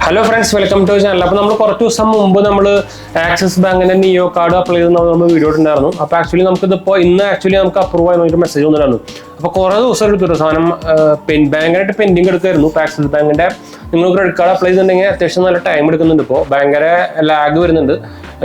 Hello friends, welcome to channel. അപ്പോൾ നമ്മൾ കുറച്ച് ദിവസം മുമ്പ് നമ്മൾ ആക്സിസ് ബാങ്കിന്റെ നിയോ കാർഡ് അപ്ലൈ ചെയ്ത് നമ്മൾ വീഡിയോ ഇട്ടുണ്ടായിരുന്നു. അപ്പോൾ ആക്ച്വലി നമുക്കിതിപ്പോൾ ഇന്ന് നമുക്ക് അപ്രൂവ് ആയി നോക്കിയിട്ട് മെസ്സേജ് വന്നിട്ടായിരുന്നു. അപ്പോൾ കുറേ ദിവസം എടുത്തിട്ട് സാധനം ബാങ്കായിട്ട് പെൻഡിങ് എടുക്കായിരുന്നു. ഇപ്പോൾ ആക്സിസ് ബാങ്കിന്റെ നിങ്ങൾ ക്രെഡിറ്റ് കാർഡ് അപ്ലൈ ചെയ്തിട്ടുണ്ടെങ്കിൽ അത്യാവശ്യം നല്ല ടൈം എടുക്കുന്നുണ്ട്. ഇപ്പോൾ ഭയങ്കര ലാഗ് വരുന്നുണ്ട്.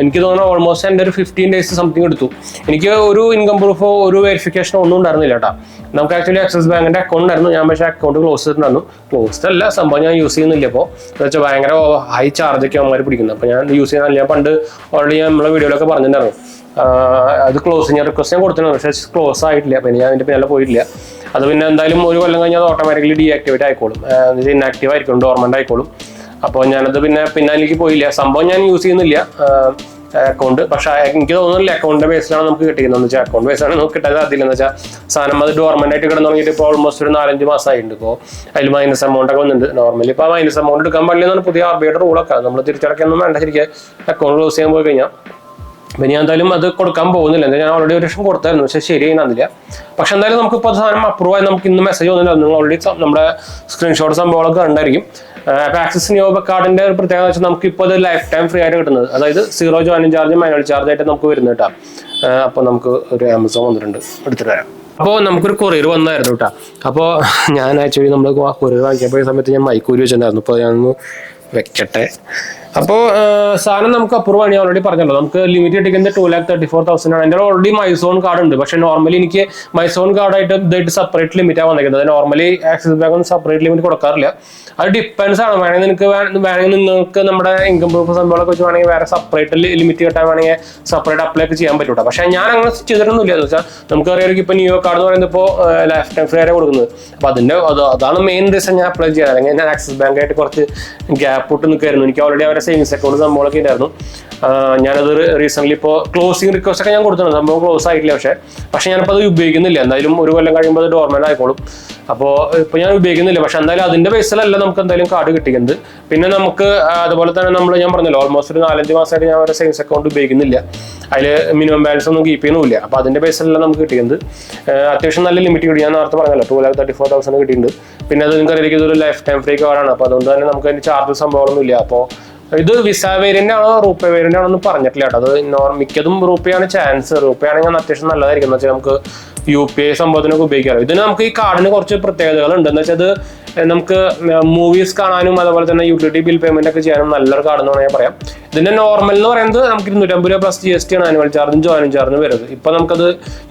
എനിക്ക് തോന്നുന്നു ഓൾമോസ്റ്റ് എൻ്റെ ഒരു 15 days സംതിങ് എടുത്തു. എനിക്ക് ഒരു ഇൻകം പ്രൂഫോ ഒരു വെരിഫിക്കേഷനോ ഒന്നും ഉണ്ടായിരുന്നില്ല കേട്ടോ. നമുക്ക് ആക്ച്വലി ആക്സിസ് ബാങ്കിന്റെ അക്കൗണ്ട് ഉണ്ടായിരുന്നു. ഞാൻ പക്ഷേ അക്കൗണ്ട് ക്ലോസ് ചെയ്തിട്ടുണ്ടായിരുന്നു. ക്ലോസ്ഡ് അല്ല, സംഭവം ഞാൻ യൂസ് ചെയ്യുന്നില്ല. ഇപ്പോൾ എന്ന് വെച്ചാൽ ഭയങ്കര ഹൈ ചാർജൊക്കെ അവന്മാർ പിടിക്കുന്നത്. അപ്പോൾ ഞാൻ യൂസ് ചെയ്യുന്നില്ല. ഞാൻ പണ്ട് ഓൾറെഡി നമ്മളെ വീഡിയോയിലൊക്കെ പറഞ്ഞിട്ടുണ്ടായിരുന്നു. അത് ക്ലോസ് ഞാൻ റിക്വസ്റ്റ് ഞാൻ കൊടുത്തിട്ടുണ്ട്, പക്ഷേ ക്ലോസ് ആയിട്ടില്ല. പിന്നെ ഞാൻ അതിൻ്റെ പിന്നാലെ പോയിട്ടില്ല. അത് പിന്നെ എന്തായാലും ഒരു കൊല്ലം കഴിഞ്ഞാൽ അത് ഓട്ടോമാറ്റിക്കലി ഡീആക്ടിവേറ്റ് ആയിക്കോളും, ഇൻആക്റ്റീവ് ആയിരിക്കും, ഡോർമെന്റ് ആയിക്കോളും. അപ്പോൾ ഞാനത് പിന്നെ അതിലേക്ക് പോയില്ല. സംഭവം ഞാൻ യൂസ് ചെയ്യുന്നില്ല അക്കൗണ്ട്. പക്ഷേ എനിക്ക് തോന്നുന്നില്ല അക്കൗണ്ടിന്റെ ബേസിലാണ് നമുക്ക് കിട്ടിക്കുന്നത്. വെച്ചാൽ അക്കൗണ്ട് ബേസാണ് നമുക്ക് കിട്ടാൻ സാധ്യത. എന്ന് വെച്ചാൽ സാധനം അത് ഡോർമെന്റ് ആയിട്ട് കിടന്നു തുടങ്ങിയിട്ട് ഇപ്പോൾ ഓൾമോസ്റ്റ് ഒരു 4-5 മാസമായിട്ടുണ്ട്. ഇപ്പോൾ അതിൽ മൈനസ് എമൗണ്ട് ഒക്കെ വന്നിട്ടുണ്ട്. നോർമലി ഇപ്പോൾ മൈനസ് എമൗണ്ട് എടുക്കാൻ പാടില്ലെന്നാണ് പുതിയ RBIയുടെ റൂളൊക്കെ. നമ്മൾ തിരിച്ചടക്കൊന്നും വേണ്ട ശരിക്കും അക്കൗണ്ട് ക്ലോസ് ചെയ്യാൻ പോയി കഴിഞ്ഞാൽ. പിന്നെ ഞാൻ എന്തായാലും അത് കൊടുക്കാൻ പോകുന്നില്ല. എന്തായാലും ഞാൻ ഓൾറെഡി ഒരു ലക്ഷം കൊടുത്തായിരുന്നു, പക്ഷേ ശരിയായിരുന്നില്ല. പക്ഷെ എന്തായാലും നമുക്കിപ്പോൾ സാധനം അപ്രൂവ് ആയി നമുക്ക് ഇന്ന് മെസ്സേജ് വന്നില്ല. നിങ്ങൾ ഓൾറെഡി നമ്മുടെ സ്ക്രീൻഷോട്ട് സംഭവങ്ങളൊക്കെ ഉണ്ടായിരിക്കും. അപ്പോൾ ആക്സിസ് നിയോ കാർഡിന്റെ ഒരു പ്രത്യേകത വെച്ചാൽ നമുക്ക് ഇപ്പോൾ അത് ലൈഫ് ടൈം ഫ്രീ ആയിട്ട് കിട്ടുന്നത്. അതായത് 0 ജോയിനിങ് ചാർജ് മാനുവൽ ചാർജ് ആയിട്ട് നമുക്ക് വരുന്നത് കേട്ടോ. അപ്പോൾ നമുക്ക് ഒരു ആമസോൺ വന്നിട്ടുണ്ട്, എടുത്തിട്ട് വരാം. അപ്പോൾ നമുക്കൊരു കൊറിയർ വന്നായിരുന്നു കേട്ടോ. അപ്പോൾ ഞാൻ ആക്ച്വലി നമ്മൾ കൊറിയർ വാങ്ങിയപ്പോൾ സമയത്ത് ഞാൻ മൈക്കൂരി വെച്ചിട്ടുണ്ടായിരുന്നു. അപ്പോൾ ഞാനൊന്ന് വെക്കട്ടെ. അപ്പോൾ സാധനം നമുക്ക് അപ്രൂവ് ആണ്. ഞാൻ ഓൾറെഡി പറഞ്ഞല്ലോ, നമുക്ക് ലിമിറ്റ് കിട്ടിക്കുന്നത് 2,34,000 ആണ്. എൻ്റെ ഓൾറെഡി മൈസോൺ കാർഡ് ഉണ്ട്. പക്ഷേ നോർമലി എനിക്ക് മൈസോൺ കാർഡായിട്ട് ഇതായിട്ട് സെപ്പറേറ്റ് ലിമിറ്റാണ് വന്നിരിക്കുന്നത്. നോർമലി ആക്സിസ് ബാങ്ക് ഒന്നും സെപ്പറേറ്റ് ലിമിറ്റ് കൊടുക്കാറില്ല. അത് ഡിപ്പെൻസ് ആണ്. വേണമെങ്കിൽ നിങ്ങൾക്ക് നമ്മുടെ ഇൻകം പ്രൂഫ് സംഭവങ്ങളൊക്കെ വെച്ച് വേണമെങ്കിൽ വേറെ സെപ്പറേറ്റ് ലിമിറ്റ് കിട്ടാൻ വേണമെങ്കിൽ സെപ്പറേറ്റ് അപ്ലൈ ഒക്കെ ചെയ്യാൻ പറ്റൂട്ടോ. പക്ഷേ ഞാൻ അങ്ങനെ ചെയ്തിട്ടൊന്നുമില്ല. എന്ന് വെച്ചാൽ നമുക്കറിയാം ഇപ്പോൾ നിയോ കാർഡ് എന്ന് പറയുന്നത് ഇപ്പോൾ ലൈഫ് ടൈം ഫ്രീ ആയിട്ട് കൊടുക്കുന്നത്. അപ്പോൾ അതാണ് മെയിൻ റീസൺ ഞാൻ അപ്ലൈ ചെയ്യാൻ. അല്ലെങ്കിൽ ഞാൻ ആക്സിസ് ബാങ്കായിട്ട് കുറച്ച് ഗ്യാപ്പ് ഇട്ട് നിൽക്കായിരുന്നു. എനിക്ക് ഓൾറെഡി അവരുടെ സേവിങ്സ് അക്കൗണ്ട് സംഭവങ്ങളൊക്കെ ഉണ്ടായിരുന്നു. ഞാനത് റീസെന്റ് ഇപ്പോൾ ക്ലോസിംഗ് റിക്വസ്റ്റ് ഒക്കെ ഞാൻ കൊടുത്തിട്ടുണ്ട്. സംഭവം ക്ലോസ് ആയിട്ടില്ല. പക്ഷേ ഞാനിപ്പോൾ അത് ഉപയോഗിക്കുന്നില്ല. എന്തായാലും ഒരു കൊല്ലം കഴിയുമ്പോൾ അത് ഡോർമെന്റ് ആയിക്കോളും. അപ്പോൾ ഇപ്പോൾ ഞാൻ ഉപയോഗിക്കുന്നില്ല. പക്ഷെ എന്തായാലും അതിന്റെ ബേസിലല്ല നമുക്ക് എന്തായാലും കാർഡ് കിട്ടിക്കുന്നത്. പിന്നെ നമുക്ക് അതുപോലെ തന്നെ ഞാൻ പറഞ്ഞല്ലോ, ഓൾമോസ്റ്റ് ഒരു 4-5 മാസമായിട്ട് ഞാൻ അവരുടെ സേവിങ്സ് അക്കൗണ്ട് ഉപയോഗിക്കുന്നില്ല. അതിൽ മിനിമം ബാലൻസ് ഒന്നും കീപ്പ് ചെയ്യുന്നില്ല. അപ്പോൾ അതിന്റെ ബേസിലല്ല നമുക്ക് കിട്ടിയത്. അത്യാവശ്യം നല്ല ലിമിറ്റ് കിട്ടി. ഞാൻ നേരത്തെ പറഞ്ഞല്ലോ 2,34,000 കിട്ടിയിട്ടുണ്ട്. പിന്നെ അത് നിങ്ങൾക്കറിയാം ഇതൊരു ലൈഫ് ടൈം ഫ്രീ കാർഡാണ്. അപ്പോൾ അതുകൊണ്ട് തന്നെ നമുക്ക് അതിന് ചാർജ് സംഭവമൊന്നും ഇല്ല. അപ്പോൾ ഇത് വിസ വേരിയന്റ് ആണോ റൂപ്പേ വേരിയന്റ് ആണോ എന്ന് പറഞ്ഞിട്ടില്ല കേട്ടോ. അത് മിക്കതും റൂപ്പയാണ് ചാൻസ്. റൂപ്പേ ആണെങ്കിൽ അത്യാവശ്യം നല്ലതായിരിക്കും. എന്ന് വെച്ചാൽ നമുക്ക് UPI സംഭവത്തിനൊക്കെ ഉപയോഗിക്കാറ്. ഇതിന് നമുക്ക് ഈ കാർഡിന് കുറച്ച് പ്രത്യേകതകൾ ഉണ്ട്. എന്ന് വെച്ചാൽ അത് നമുക്ക് മൂവീസ് കാണാനും അതുപോലെ തന്നെ യൂട്ടിലിറ്റി ബിൽ പേയ്മെന്റ് ഒക്കെ ചെയ്യാനും നല്ലൊരു കാർഡ് എന്ന് വേണമെങ്കിൽ പറയാം. ഇതിന്റെ നോർമൽ എന്ന് പറയുന്നത് നമുക്ക് 250 രൂപ പ്ലസ് GST ആണ് ആനുവൽ ചാർജും ജോയിനിങ് ചാർജും വരുന്നത്. ഇപ്പൊ നമുക്കത്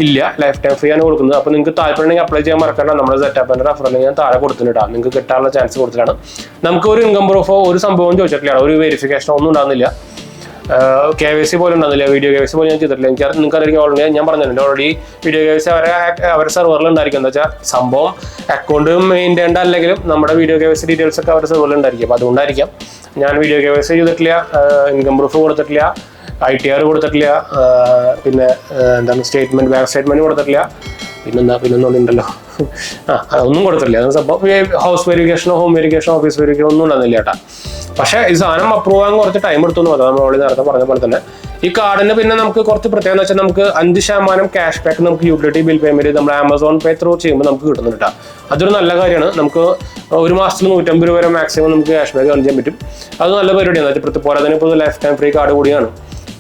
ഇല്ല, ലൈഫ് ടൈം ഫ്രീ ആണ് കൊടുക്കുന്നത്. അപ്പോൾ നിങ്ങൾക്ക് താല്പര്യമുണ്ടെങ്കിൽ അപ്ലൈ ചെയ്യാൻ മറക്കണ്ട. നമ്മുടെ സെറ്റപ്പിന്റെ റഫറൽ ഞാൻ താഴെ കൊടുത്തിട്ടാ നിങ്ങൾക്ക് കിട്ടാനുള്ള ചാൻസ് കൊടുത്തിട്ടാണ്. നമുക്ക് ഒരു ഇൻകം പ്രൂഫോ ഒരു സംഭവം ചോദിച്ചിട്ടില്ല, ഒരു വെരിഫിക്കേഷനോ ഒന്നും ഉണ്ടാകുന്നില്ല. KYC പോലും ഉണ്ടാകുന്നില്ല. വീഡിയോ KYC പോലും ഞാൻ ചെയ്തിട്ടില്ല. നിങ്ങൾക്ക് അറിയാം ഓൾറെഡി ഞാൻ പറഞ്ഞിട്ടുണ്ട്. ഓൾറെഡി വീഡിയോ KYC അവരുടെ സെർവറിൽ ഉണ്ടായിരിക്കും. എന്താ വെച്ചാൽ സംഭവം അക്കൗണ്ട് മെയിൻറ്റൈൻഡ് അല്ലെങ്കിലും നമ്മുടെ വീഡിയോ KYC ഡീറ്റെയിൽസ് ഒക്കെ അവരുടെ സെർവറിൽ ഉണ്ടായിരിക്കും. അപ്പോൾ അതുകൊണ്ടായിരിക്കാം ഞാൻ വീഡിയോ KYC ചെയ്തിട്ടില്ല, ഇൻകം പ്രൂഫ് കൊടുത്തിട്ടില്ല, ITR കൊടുത്തിട്ടില്ല, പിന്നെ എന്താണ് ബാങ്ക് സ്റ്റേറ്റ്മെന്റ് കൊടുത്തിട്ടില്ല. പിന്നൊന്നുണ്ടല്ലോ, അതൊന്നും കൊടുത്തിട്ടില്ല. സംഭവം ഹൗസ് വെരിഫിക്കേഷനോ ഹോം വെരിഫിക്കേഷനോ ഓഫീസ് വെരിഫിക്കേഷനോ ഒന്നും ഉണ്ടാകുന്നില്ല കേട്ടോ. പക്ഷേ ഈ സാധനം അപ്രൂവ് ആകാൻ കുറച്ച് ടൈം എടുത്തു എന്ന് പറഞ്ഞാൽ നമ്മൾ നേരത്തെ പറഞ്ഞ പോലെ തന്നെ ഈ കാർഡിന് പിന്നെ നമുക്ക് കുറച്ച് പ്രത്യേകത എന്ന് വെച്ചാൽ നമുക്ക് 5% ക്യാഷ് ബാക്ക് നമുക്ക് യൂട്ടിലിറ്റി ബിൽ പേയ്മെന്റ് നമ്മൾ ആമസോൺ പേ ത്രൂ ചെയ്യുമ്പോൾ നമുക്ക് കിട്ടുന്നുണ്ട് കേട്ടോ. അതൊരു നല്ല കാര്യമാണ്. നമുക്ക് ഒരു മാസത്തിൽ 150 രൂപ വരെ മാക്സിമം നമുക്ക് ക്യാഷ് ബാക്ക് earn ചെയ്യാൻ പറ്റും. അത് നല്ല പരിപാടിയാണ്. പോലെ തന്നെ ഇപ്പോൾ ലൈഫ് ടൈം ഫ്രീ കാർഡ് കൂടിയാണ്.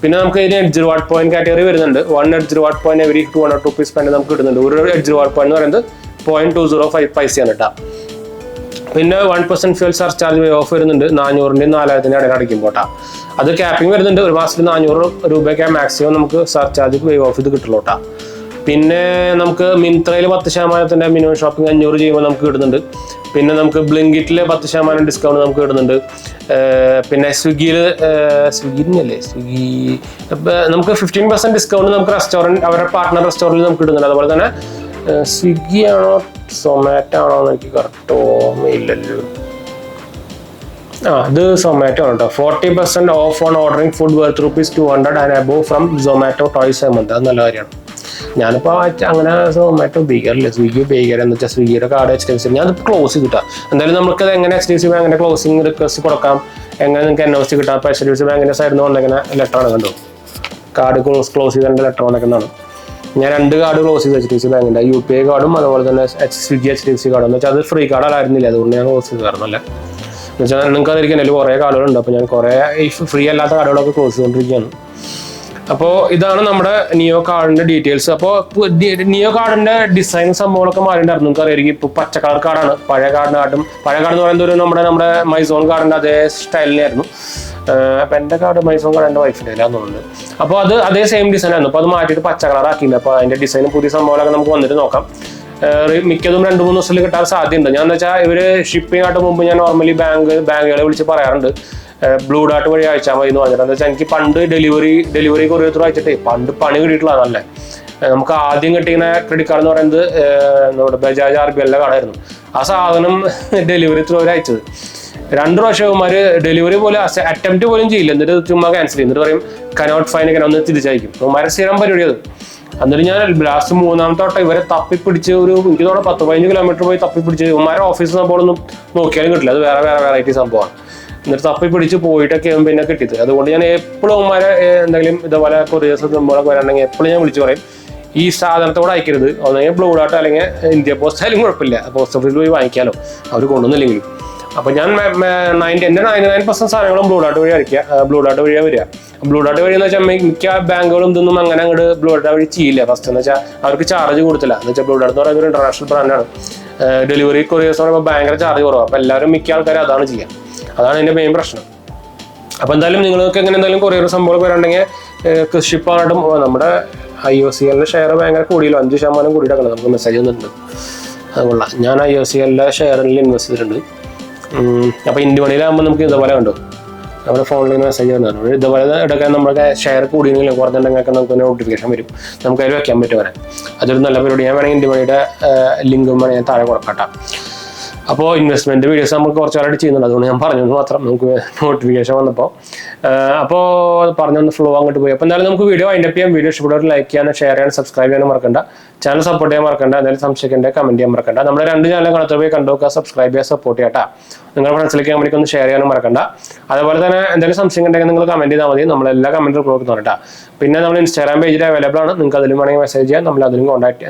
പിന്നെ നമുക്ക് ഇതിന് എഡ്ജ് റിവാർഡ് പോയിന്റ് കാറ്റഗറി വരുന്നുണ്ട്. 1 edge reward point every 200 rupees spend നമുക്ക് കിട്ടുന്നുണ്ട്. ഒരു എഡ്ജ് റിവാർഡ് പോയിന്റ് എന്ന് പറയുന്നത് 0.205 പൈസയാണ് കേട്ടോ. പിന്നെ 1% ഫ്യൂൽ സർചാർജ് വേ ഓഫ് വരുന്നുണ്ട്. 400-ന്റെയും 4,000-ന്റെയും ഇടയിൽ അടിക്കുമ്പോൾ കേട്ടോ. അത് ക്യാപ്പിംഗ് വരുന്നുണ്ട്. ഒരു മാസത്തിൽ 400 രൂപയ്ക്ക് മാക്സിമം നമുക്ക് സർചാർജ് വേ ഓഫ് ഇത് കിട്ടുള്ളൂ കേട്ടോ. പിന്നെ നമുക്ക് മിന്ത്രയിൽ 10% മിനിമം ഷോപ്പിംഗ് 500 ചെയ്യുമ്പോൾ നമുക്ക് കിട്ടുന്നുണ്ട്. പിന്നെ നമുക്ക് ബ്ലിങ്കിറ്റിൽ 10% ഡിസ്കൗണ്ട് നമുക്ക് കിട്ടുന്നുണ്ട്. പിന്നെ സ്വിഗ്ഗി നമുക്ക് 15% ഡിസ്കൗണ്ട് നമുക്ക് റെസ്റ്റോറൻറ്റ് അവരുടെ പാർട്ട്ണർ റെസ്റ്റോറൻറ്റിൽ നമുക്ക് കിട്ടുന്നുണ്ട്. അതുപോലെ തന്നെ സ്വിഗ്ഗി ആണോ സൊമാറ്റോ ആണോ എന്ന് എനിക്ക് കറക്റ്റ് ഓർമ്മയില്ലല്ലോ. ഇത് സൊമാറ്റോ ആണ് കേട്ടോ. 40% of on ordering food worth ₹200 and above from Zomato toys A month. അത് നല്ല കാര്യമാണ്. ഞാനിപ്പോൾ അങ്ങനെ സൊമാറ്റോ ഉപയോഗിക്കാറില്ല, സ്വിഗ്ഗി ഉപയോഗിക്കാറ്. എന്ന് വെച്ചാൽ സ്വിഗ്ഗിയുടെ കാർഡ് HDFC ഞാൻ ക്ലോസ് ചെയ്തിട്ടാ. എന്തായാലും നമുക്കത് എങ്ങനെ HDFC ബാങ്കിന്റെ ക്ലോസിംഗ് റിക്വസ്റ്റ് കൊടുക്കാം, എങ്ങനെ നിങ്ങൾക്ക് NOC കിട്ടാം. അപ്പോൾ HDFC ബാങ്കിന്റെ സൈഡിൽ നിന്ന് വന്നിങ്ങനെ ലെറ്ററാണ് കണ്ടോ, കാർഡ് ക്ലോസ് ചെയ്തതിൻ്റെ ലെറ്റർ വന്നിരിക്കുന്നതാണ്. ഞാൻ 2 കാർഡ് ക്ലോസ് ചെയ്ത് HDFC ബാങ്കിന്റെ UPI കാർഡും അതുപോലെ തന്നെ സ്വിഗ്ഗി HDFC കാർഡും. എന്ന് വെച്ചാൽ അത് ഫ്രീ കാർഡ് അല്ലായിരുന്നില്ല, അതുകൊണ്ട് ഞാൻ ക്ലോസ് ചെയ്ത് തരണമല്ലേ. എന്നുവെച്ചാൽ നിങ്ങൾക്ക് അതിരിക്കും അതിൽ കുറേ കാർഡുകളുണ്ട്. അപ്പോൾ ഞാൻ കുറേ ഈ ഫ്രീ അല്ലാത്ത കാർഡുകളൊക്കെ ക്ലോസ് ചെയ്തുകൊണ്ടിരിക്കുകയാണ്. അപ്പോൾ ഇതാണ് നമ്മുടെ നിയോ കാർഡിന്റെ ഡീറ്റെയിൽസ്. അപ്പോൾ നിയോ കാർഡിന്റെ ഡിസൈൻ സംഭവങ്ങളൊക്കെ മാറിയിട്ടുണ്ടായിരുന്നു. നിങ്ങൾക്ക് അറിയാം, ഇപ്പോൾ പച്ച കളർ കാർഡാണ്. പഴയ കാർഡിനാട്ടും പഴയ കാർഡ് എന്ന് പറയുന്നത് ഒരു നമ്മുടെ മൈസോൺ കാർഡിന്റെ അതേ സ്റ്റൈലിനായിരുന്നു. അപ്പം എൻ്റെ കാർഡ് മൈസോൺ കാർഡ് എൻ്റെ വൈഫിൻ്റെ കയ്യിലാന്ന് തോന്നുന്നുണ്ട്. അപ്പോൾ അത് അതേ സെയിം ഡിസൈൻ ആയിരുന്നു. അപ്പോൾ അത് മാറ്റിയിട്ട് പച്ച കളർ ആക്കിയില്ല. അപ്പോൾ അതിന്റെ ഡിസൈനും പുതിയ സംഭവങ്ങളൊക്കെ നമുക്ക് വന്നിട്ട് നോക്കാം. മിക്കതും 2-3 ദിവസത്തിൽ കിട്ടാൻ സാധ്യതയുണ്ട്. ഞാൻ എന്താ വെച്ചാൽ ഇവർ ഷിപ്പിംഗ് ആയിട്ട് മുമ്പ് ഞാൻ നോർമലി ബാങ്കുകളെ വിളിച്ച് പറയാറുണ്ട് ബ്ലൂ ഡാർട്ട് വഴി അയച്ചാൽ മതി എന്ന് പറഞ്ഞിട്ട്. എന്താ വെച്ചാൽ എനിക്ക് പണ്ട് ഡെലിവറി കൊറിയർ ത്രൂ അയച്ചിട്ടേ പണ്ട് പണി കിട്ടിയിട്ടുള്ളതല്ലേ. നമുക്ക് ആദ്യം കിട്ടിയ ക്രെഡിറ്റ് കാർഡ് എന്ന് പറയുന്നത് നമ്മുടെ ബജാജ് RBLന്റെ കാർഡായിരുന്നു. ആ സാധനം ഡെലിവറി ത്രൂ അവർ അയച്ചത് 2 പ്രാവശ്യമാര് ഡെലിവറി പോലെ അറ്റംപ്റ്റ് പോലും ചെയ്യില്ല. എന്നിട്ട് ചുമ്മാ ക്യാൻസൽ ചെയ്യും. എന്നിട്ട് പറയും കനോട്ട് ഫൈൻ ഒക്കെ ഒന്ന് തിരിച്ചയക്കും. അവന്മാരെ സ്ഥിരം പരിപാടി അത്. എന്നിട്ട് ഞാൻ ലാസ്റ്റ് 3ാമത്തെ വട്ടം ഇവരെ തപ്പിപ്പിടിച്ച് എനിക്ക് തോന്നുന്നു 10-15 കിലോമീറ്റർ പോയി തപ്പിപ്പിടിച്ച് ഇവന്മാരെ ഓഫീസ് സംഭവമൊന്നും നോക്കിയാലും കിട്ടില്ല. അത് വേറെ വെറൈറ്റി സംഭവമാണ്. എന്നിട്ട് തപ്പിപ്പിടിച്ച് പോയിട്ടൊക്കെ പിന്നെ കിട്ടിയത്. അതുകൊണ്ട് ഞാൻ എപ്പോഴും അവന്മാരെ എന്തെങ്കിലും ഇതുപോലെ കൊറിയേഴ്സ് സംഭവമൊക്കെ വരണമെങ്കിൽ എപ്പോഴും ഞാൻ വിളിച്ച് പറയും ഈ സാധനത്തോടെ അയക്കരുത്. ഒന്നെങ്കിൽ ബ്ലൂ ഡാർട്ട് അല്ലെങ്കിൽ ഇന്ത്യ പോസ്റ്റ് ആയാലും കുഴപ്പമില്ല, പോസ്റ്റ് ഓഫീസിൽ പോയി വാങ്ങിക്കാമല്ലോ അവർ കൊണ്ടുവന്നില്ലെങ്കിലും. അപ്പോൾ ഞാൻ എൻ്റെ 99% സാധനങ്ങളും ബ്ലൂ ഡാർട്ട് വഴി അയക്കുക. ബ്ലൂ ഡാർട്ട് വഴിയാണ് വരിക. ബ്ലൂ ഡാർട്ട് വഴി എന്ന് വെച്ചാൽ മിക്ക ബാങ്കുകളും ഇതൊന്നും അങ്ങനെ അങ്ങോട്ട് ബ്ലൂ ഡാർട്ട് വഴി ചെയ്യില്ല. ഫസ്റ്റ് എന്ന് വെച്ചാൽ അവർക്ക് ചാർജ് കൊടുത്തില്ല. എന്ന് വെച്ചാൽ ബ്ലൂ ഡാർട്ട് എന്ന് പറയുന്നത് ഒരു ഇന്റർനാഷണൽ ബ്രാൻഡാണ്. ഡെലിവറി കൊറിയേഴ്സ് പറയുമ്പോൾ ഭയങ്കര ചാർജ് കുറവാണ്. അപ്പോൾ എല്ലാവരും മിക്ക ആൾക്കാരും അതാണ് ചെയ്യുക. അതാണ് എൻ്റെ മെയിൻ പ്രശ്നം. അപ്പോൾ എന്തായാലും നിങ്ങൾക്ക് എങ്ങനെ എന്തായാലും കൊറിയർ സംഭവം വരണമെങ്കിൽ ഷിപ്പായിട്ടും നമ്മുടെ IOCLന്റെ ഷെയർ ഭയങ്കര കൂടിയല്ലോ, 5% കൂടിയിട്ടൊക്കെ നമുക്ക് മെസ്സേജ് വന്നിട്ടുണ്ട്. അതുകൊള്ള ഞാൻ IOCLന്റെ ഷെയറിൽ ഇൻവെസ്റ്റ് ചെയ്തിട്ടുണ്ട്. അപ്പോൾ ഇന്ത്യ മണിയിലാകുമ്പോൾ നമുക്ക് ഇതുപോലെ കണ്ടു നമ്മുടെ ഫോണിൽ മെസ്സേജ് വന്നിട്ടുണ്ട്. ഇതുപോലെ എടുക്കാൻ നമ്മുടെ ഷെയർ കൂടിയെങ്കിലും കുറഞ്ഞിട്ടുണ്ടെങ്കിൽ നമുക്ക് നോട്ടിഫിക്കേഷൻ വരും. നമുക്ക് അതിൽ വെക്കാൻ പറ്റും വരാൻ. അതൊരു നല്ല പരിപാടി. ഞാൻ വേണമെങ്കിൽ ഇന്ത്യ മണിയുടെ ലിങ്കും വേണമെങ്കിൽ ഞാൻ താഴെ കൊടുക്കട്ടാം. അപ്പോൾ ഇൻവെസ്റ്റ്മെന്റ് വീഡിയോസ് നമുക്ക് കുറച്ചാളായിട്ട് ചെയ്യുന്നുണ്ട്. അതുകൊണ്ട് ഞാൻ പറഞ്ഞത് മാത്രം നമുക്ക് നോട്ടിഫിക്കേഷൻ വന്നപ്പോൾ. അപ്പോൾ പറഞ്ഞൊന്ന് ഫ്ലോ അങ്ങോട്ട് പോയി. അപ്പോൾ എന്തായാലും നമുക്ക് വീഡിയോ വൈൻഡപ്പ് ചെയ്യാം. വീഡിയോ ഇഷ്ടപ്പെട്ടവർ ലൈക്ക് ചെയ്യാനും ഷെയർ ചെയ്യാനും സബ്സ്ക്രൈബ് ചെയ്യാനും മറക്കണ്ട. ചാനൽ സപ്പോർട്ട് ചെയ്യാൻ മറക്കണ്ട. എന്തായാലും സംശയിക്കേണ്ട കമന്റ് ചെയ്യാൻ മറക്കണ്ട. നമ്മുടെ 2 ചാനലും കണത്തിൽ പോയി കണ്ടുനോക്കുക, സബ്സ്ക്രൈബ് ചെയ്യുക, സപ്പോർട്ട് ചെയ്യട്ടാ. നിങ്ങളുടെ ഫ്രണ്ട്സിലേക്ക് കമ്പനിക്ക് ഒന്ന് ഷെയർ ചെയ്യാനും മറക്കണ്ട. അതുപോലെ തന്നെ എന്തെങ്കിലും സംശയം ഉണ്ടെങ്കിൽ നിങ്ങൾ കമന്റ് ചെയ്താൽ മതി. നമ്മളെല്ലാ കമന്റും കൊടുക്കുന്നുണ്ട് കേട്ടോ. പിന്നെ നമ്മൾ ഇൻസ്റ്റാഗ്രാം പേജിൽ അവൈലബിൾ ആണ്. നിങ്ങൾക്ക് അതിലും വേണമെങ്കിൽ മെസ്സേജ് ചെയ്യാം.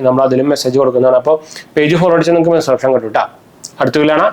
നമ്മൾ അതിലും മെസ്സേജ് കൊടുക്കുന്നതാണ്. അപ്പോൾ പേജ് ഫോളോ അടിച്ച് നിങ്ങൾക്ക് മെസ്സേജ് കിട്ടും കേട്ടോ. അടുത്ത വീഡിയോയിലാണ്.